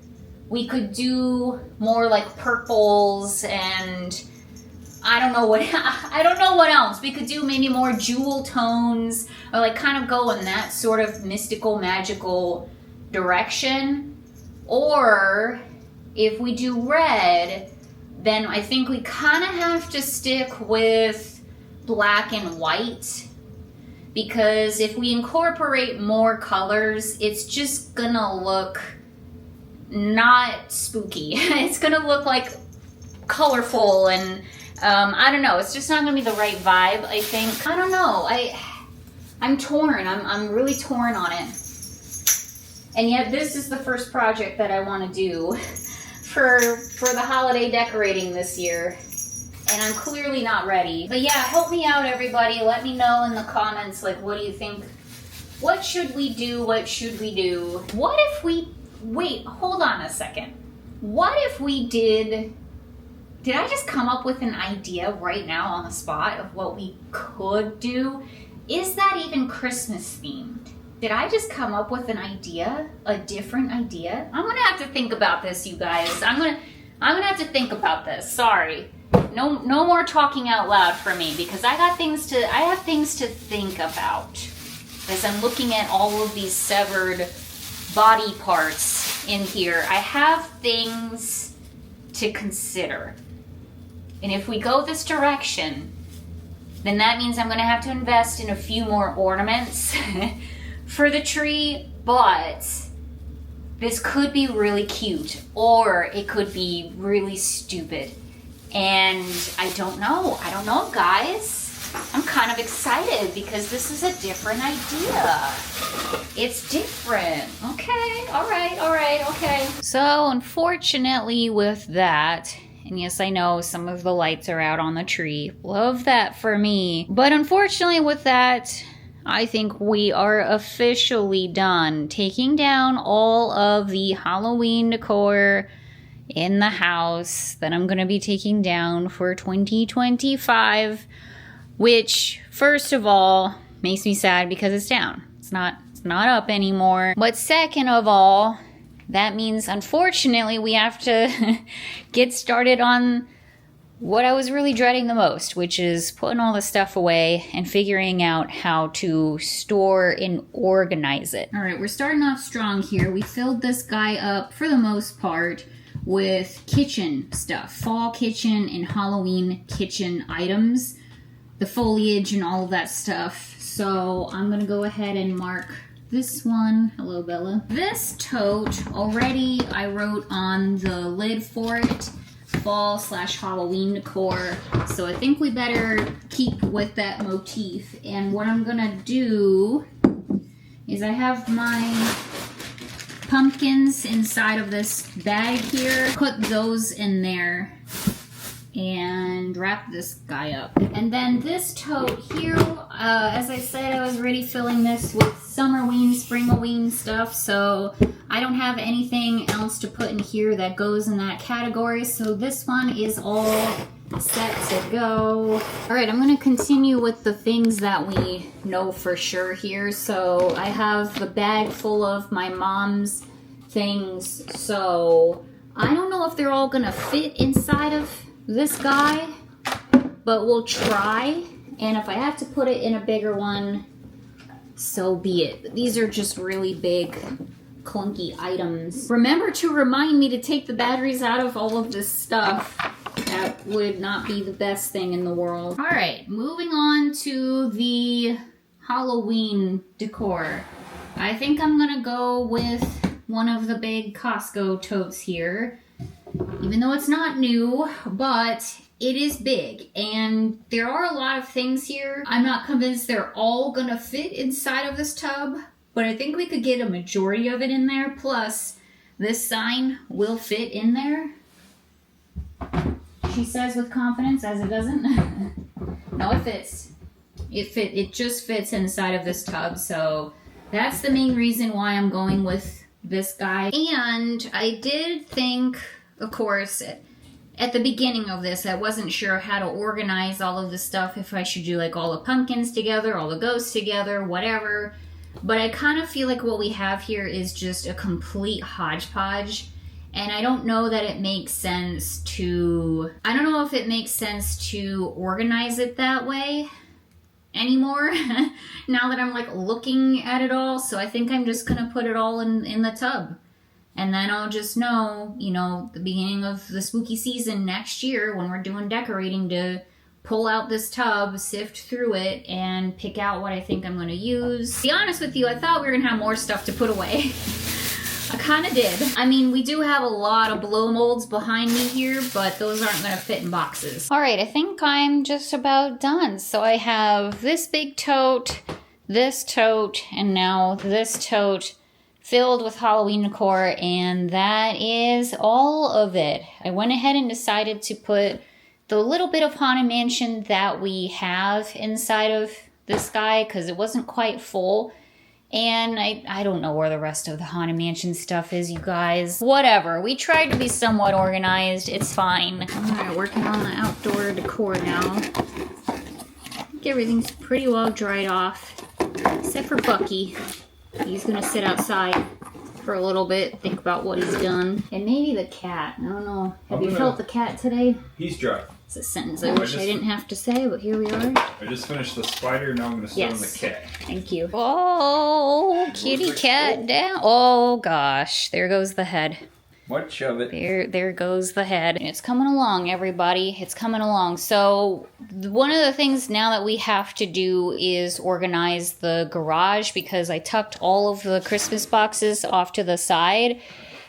we could do more like purples, and I don't know what else. We could do maybe more jewel tones, or like kind of go in that sort of mystical, magical direction. Or if we do red, then I think we kind of have to stick with black and white, because if we incorporate more colors, it's just gonna look not spooky. It's gonna look like colorful, and I don't know, it's just not gonna be the right vibe, I think. I don't know, I'm torn. I'm really torn on it. And yet this is the first project that I want to do for the holiday decorating this year, and I'm clearly not ready. But yeah, help me out, everybody. Let me know in the comments, like, what do you think? What should we do? What should we do? What if we, wait, hold on a second. What if we did I just come up with an idea right now on the spot of what we could do? Is that even Christmas themed? Did I just come up with an idea? A different idea? I'm gonna have to think about this, you guys. I'm gonna have to think about this. Sorry. No more talking out loud for me, because I have things to think about as I'm looking at all of these severed body parts in here. I have things to consider. And if we go this direction, then that means I'm gonna have to invest in a few more ornaments for the tree, but this could be really cute, or it could be really stupid. And I don't know, guys. I'm kind of excited because this is a different idea. It's different. Okay, all right, okay. So unfortunately with that, and yes, I know some of the lights are out on the tree. Love that for me. But unfortunately with that, I think we are officially done taking down all of the Halloween decor in the house that I'm going to be taking down for 2025, which first of all makes me sad because it's down. It's not up anymore. But second of all, that means unfortunately we have to get started on what I was really dreading the most, which is putting all the stuff away and figuring out how to store and organize it. All right, we're starting off strong here. We filled this guy up for the most part with kitchen stuff, fall kitchen and Halloween kitchen items, the foliage and all of that stuff. So I'm gonna go ahead and mark this one. Hello, Bella. This tote, already I wrote on the lid for it, fall / Halloween decor. So I think we better keep with that motif. And what I'm gonna do is I have my pumpkins inside of this bag here. Put those in there and wrap this guy up. And then this tote here, as I said, I was already filling this with Summerween, Springween stuff, so I don't have anything else to put in here that goes in that category, so this one is all set to go. Alright, I'm going to continue with the things that we know for sure here. So I have the bag full of my mom's things, so I don't know if they're all going to fit inside of this guy, but we'll try, and if I have to put it in a bigger one, so be it. But these are just really big, clunky items. Remember to remind me to take the batteries out of all of this stuff. That would not be the best thing in the world. Alright, moving on to the Halloween decor. I think I'm gonna go with one of the big Costco totes here. Even though it's not new, but it is big. And there are a lot of things here. I'm not convinced they're all gonna fit inside of this tub, but I think we could get a majority of it in there. Plus, this sign will fit in there. She says with confidence, as it doesn't. No, it fits. It just fits inside of this tub, so that's the main reason why I'm going with this guy. And I did think, of course, at the beginning of this, I wasn't sure how to organize all of the stuff, if I should do like all the pumpkins together, all the ghosts together, whatever. But I kind of feel like what we have here is just a complete hodgepodge. And I don't know that it makes sense to... I don't know if it makes sense to organize it that way anymore. Now that I'm like looking at it all. So I think I'm just gonna put it all in the tub. And then I'll just know, you know, the beginning of the spooky season next year when we're doing decorating to pull out this tub, sift through it, and pick out what I think I'm going to use. To be honest with you, I thought we were going to have more stuff to put away. I kind of did. I mean, we do have a lot of blow molds behind me here, but those aren't going to fit in boxes. All right, I think I'm just about done. So I have this big tote, and now this tote filled with Halloween decor, and that is all of it. I went ahead and decided to put the little bit of Haunted Mansion that we have inside of this guy because it wasn't quite full. And I don't know where the rest of the Haunted Mansion stuff is, you guys. Whatever. We tried to be somewhat organized. It's fine. Alright, working on the outdoor decor now. I think everything's pretty well dried off. Except for Bucky. He's gonna sit outside for a little bit, think about what he's done. And maybe the cat. I don't know. Have you felt the cat today? He's dry. It's a sentence I wish I didn't have to say, but here we are. I just finished the spider, now I'm going to start on the cat. Thank you. Oh, kitty cat down. Oh, gosh. There goes the head. Much of it. There goes the head. It's coming along, everybody. It's coming along. So, one of the things now that we have to do is organize the garage because I tucked all of the Christmas boxes off to the side.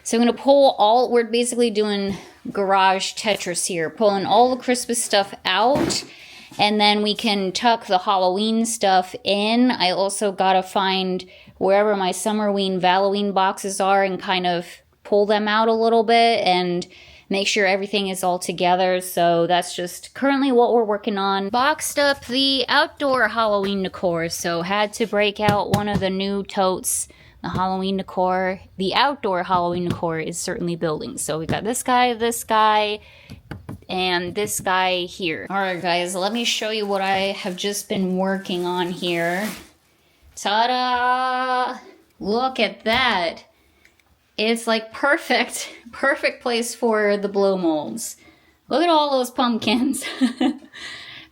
So, I'm going to pull all... We're basically doing garage Tetris here. Pulling all the Christmas stuff out. And then we can tuck the Halloween stuff in. I also got to find wherever my Summerween, Halloween boxes are and kind of pull them out a little bit and make sure everything is all together. So that's just currently what we're working on. Boxed up the outdoor Halloween decor, so had to break out one of the new totes. The Halloween decor, the outdoor Halloween decor is certainly building. So we got this guy, and this guy here. Alright guys, let me show you what I have just been working on here. Ta-da! Look at that. It's like perfect place for the blow molds. Look at all those pumpkins.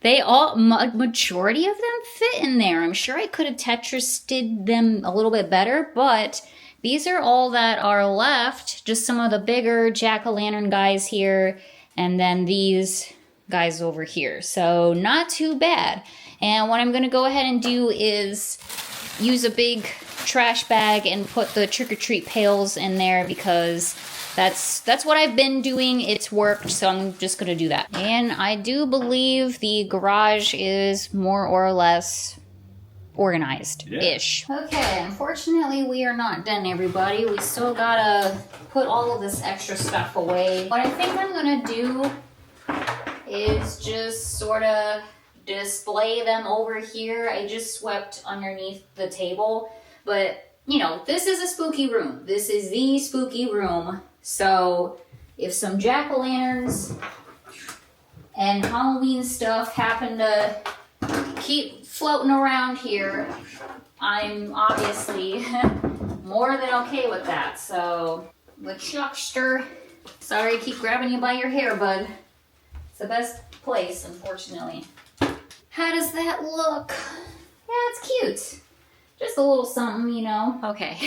They all, majority of them fit in there. I'm sure I could have Tetrised them a little bit better, but these are all that are left. Just some of the bigger jack-o'-lantern guys here, and then these guys over here. So not too bad. And what I'm gonna go ahead and do is use a big trash bag and put the trick-or-treat pails in there because that's what I've been doing. It's worked, so I'm just gonna do that. And I do believe the garage is more or less organized-ish. Yeah. Okay, unfortunately we are not done, everybody. We still gotta put all of this extra stuff away. What I think I'm gonna do is just sort of display them over here. I just swept underneath the table, but you know, this is a spooky room. This is the spooky room. So if some jack-o'-lanterns and Halloween stuff happen to keep floating around here, I'm obviously more than okay with that. So the chuckster, sorry, I keep grabbing you by your hair, bud. It's the best place, unfortunately. How does that look? Yeah, it's cute. Just a little something, you know. Okay.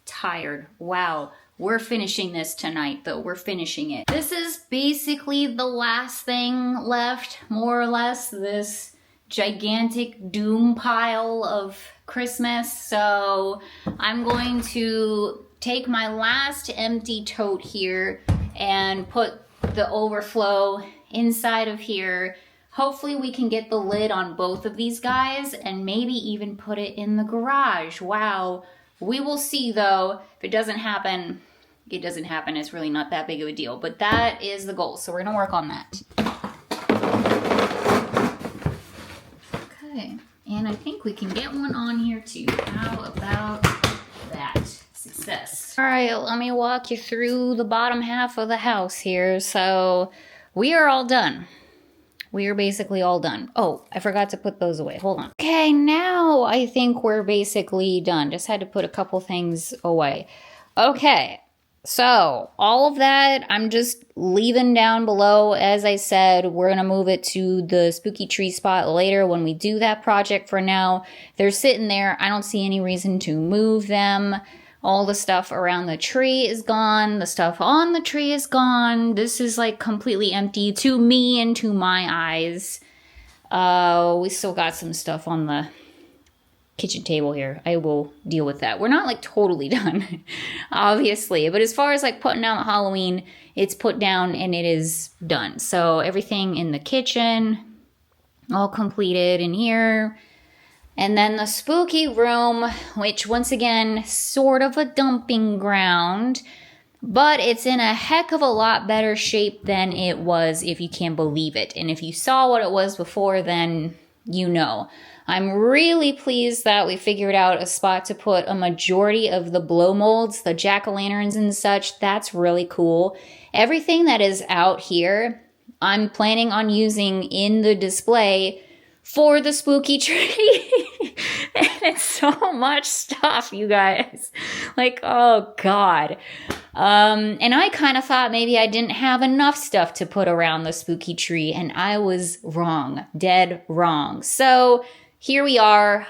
Tired. Wow. We're finishing this tonight, though. We're finishing it. This is basically the last thing left, more or less. This gigantic doom pile of Christmas. So I'm going to take my last empty tote here and put the overflow inside of here. Hopefully we can get the lid on both of these guys and maybe even put it in the garage. Wow. We will see, though. If it doesn't happen, it doesn't happen. It's really not that big of a deal. But that is the goal, so we're going to work on that. Okay. And I think we can get one on here, too. How about that? Success. All right, let me walk you through the bottom half of the house here. So we are all done. We are basically all done. Oh, I forgot to put those away. Hold on. Okay, now I think we're basically done. Just had to put a couple things away. Okay, so all of that I'm just leaving down below. As I said, we're going to move it to the spooky tree spot later when we do that project. For now, they're sitting there. I don't see any reason to move them. All the stuff around the tree is gone. The stuff on the tree is gone. This is like completely empty to me and to my eyes. We still got some stuff on the kitchen table here. I will deal with that. We're not like totally done, obviously. But as far as like putting down the Halloween, it's put down and it is done. So everything in the kitchen, all completed in here. And then the spooky room, which once again, sort of a dumping ground, but it's in a heck of a lot better shape than it was, if you can believe it. And if you saw what it was before, then you know. I'm really pleased that we figured out a spot to put a majority of the blow molds, the jack-o'-lanterns and such. That's really cool. Everything that is out here, I'm planning on using in the display for the spooky tree. And it's so much stuff, you guys. Like, oh God. And I kind of thought maybe I didn't have enough stuff to put around the spooky tree, and I was wrong. Dead wrong. So here we are.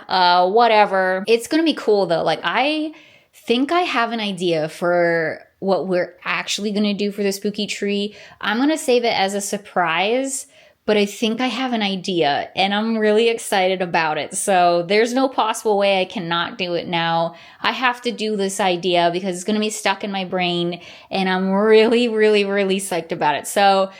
Whatever. It's gonna be cool though. Like, I think I have an idea for what we're actually gonna do for the spooky tree. I'm gonna save it as a surprise, but I think I have an idea and I'm really excited about it. So there's no possible way I cannot do it now. I have to do this idea because it's going to be stuck in my brain and I'm really, really, really psyched about it. So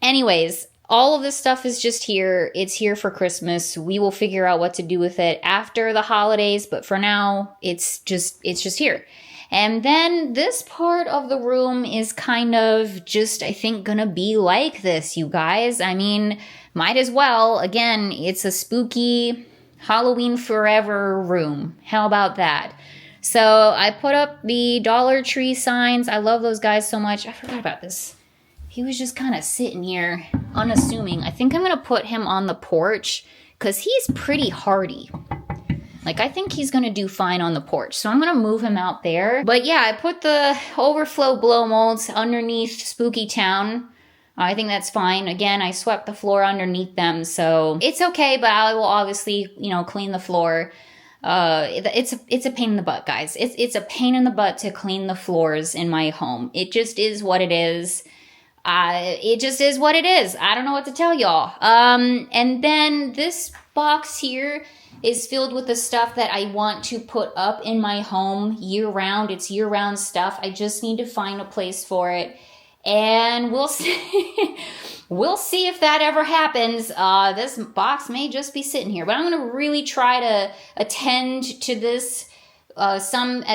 anyways, all of this stuff is just here. It's here for Christmas. We will figure out what to do with it after the holidays, but for now, it's just here. And then this part of the room is kind of just, I think, gonna be like this, you guys. I mean, might as well. Again, it's a spooky Halloween forever room. How about that? So I put up the Dollar Tree signs. I love those guys so much. I forgot about this. He was just kind of sitting here, unassuming. I think I'm gonna put him on the porch because he's pretty hardy. Like, I think he's going to do fine on the porch. So I'm going to move him out there. But yeah, I put the overflow blow molds underneath Spooky Town. I think that's fine. Again, I swept the floor underneath them. So it's okay, but I will obviously, you know, clean the floor. It's a pain in the butt, guys. It's a pain in the butt to clean the floors in my home. It just is what it is. It just is what it is. I don't know what to tell y'all. And then this box here is filled with the stuff that I want to put up in my home year-round. It's year-round stuff. I just need to find a place for it. And we'll see. We'll see if that ever happens. This box may just be sitting here. But I'm going to really try to attend to this at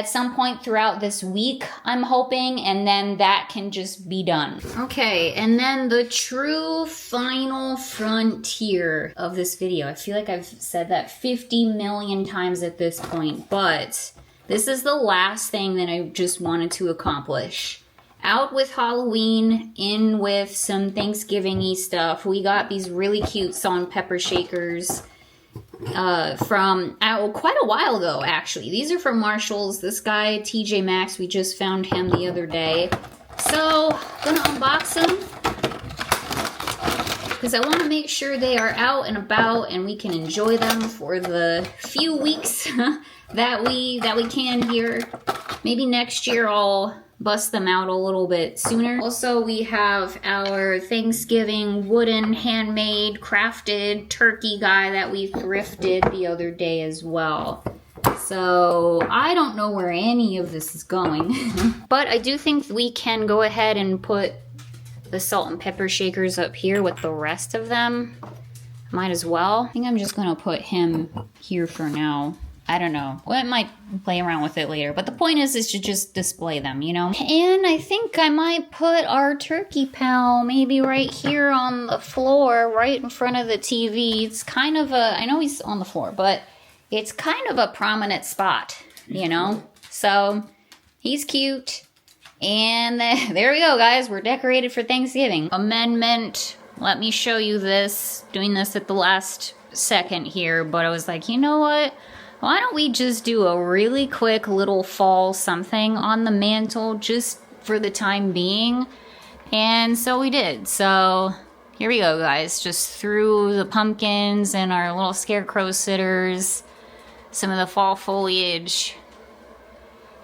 some point throughout this week, I'm hoping, and then that can just be done. Okay, and then the true final frontier of this video. I feel like I've said that 50 million times at this point, but this is the last thing that I just wanted to accomplish. Out with Halloween, in with some Thanksgiving-y stuff. We got these really cute salt and pepper shakers from quite a while ago, actually. These are from Marshall's. This guy, TJ Maxx, we just found him the other day. So, gonna unbox them because I want to make sure they are out and about and we can enjoy them for the few weeks that we can here. Maybe next year I'll bust them out a little bit sooner. Also, we have our Thanksgiving wooden, handmade, crafted turkey guy that we thrifted the other day as well. So, I don't know where any of this is going. But I do think we can go ahead and put the salt and pepper shakers up here with the rest of them. Might as well. I think I'm just gonna put him here for now. I don't know. Well, I might play around with it later. But the point is to just display them, you know? And I think I might put our turkey pal maybe right here on the floor, right in front of the TV. It's kind of a, I know he's on the floor, but it's kind of a prominent spot, you know? So, he's cute. And there we go, guys. We're decorated for Thanksgiving. Amendment. Let me show you this. Doing this at the last second here. But I was like, you know what? Why don't we just do a really quick little fall something on the mantle just for the time being? And so we did. So here we go, guys. Just threw the pumpkins and our little scarecrow sitters, some of the fall foliage,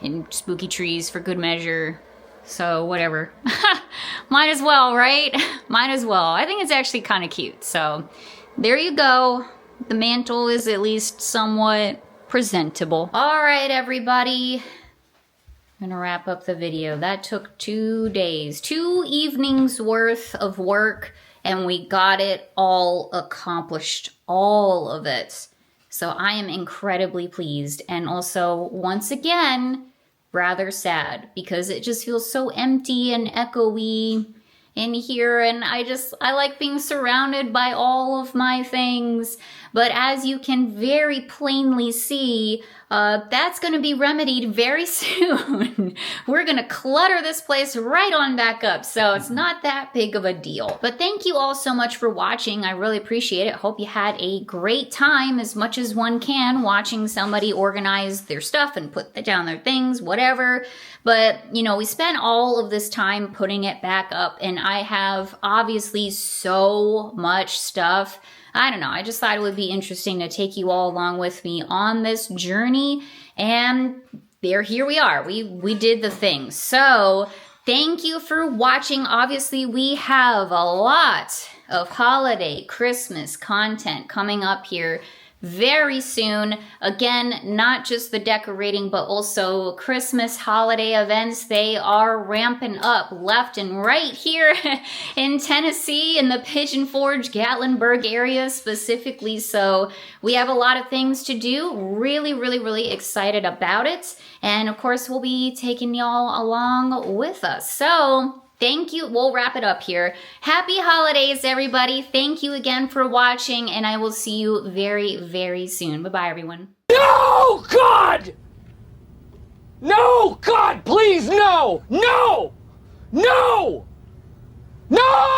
and spooky trees for good measure. So whatever. Might as well, right? Might as well. I think it's actually kind of cute. So there you go. The mantle is at least somewhat presentable. All right, everybody. I'm gonna wrap up the video. That took 2 days, 2 evenings worth of work, and we got it all accomplished, all of it. So I am incredibly pleased, and also, once again, rather sad, because it just feels so empty and echoey in here, and I like being surrounded by all of my things. But as you can very plainly see, that's going to be remedied very soon. We're going to clutter this place right on back up, so it's not that big of a deal. But thank you all so much for watching. I really appreciate it. Hope you had a great time, as much as one can, watching somebody organize their stuff and put down their things, whatever. But, you know, we spent all of this time putting it back up, and I have obviously so much stuff. I don't know, I just thought it would be interesting to take you all along with me on this journey, and here we are. We did the thing. So, thank you for watching. Obviously, we have a lot of holiday, Christmas content coming up here very soon. Again, not just the decorating, but also Christmas holiday events. They are ramping up left and right here in Tennessee, in the Pigeon Forge, Gatlinburg area specifically. So we have a lot of things to do. Really, really, really excited about it. And of course, we'll be taking y'all along with us. So thank you. We'll wrap it up here. Happy holidays, everybody. Thank you again for watching, and I will see you very, very soon. Bye-bye, everyone. No, God! No, God, please, no! No! No! No!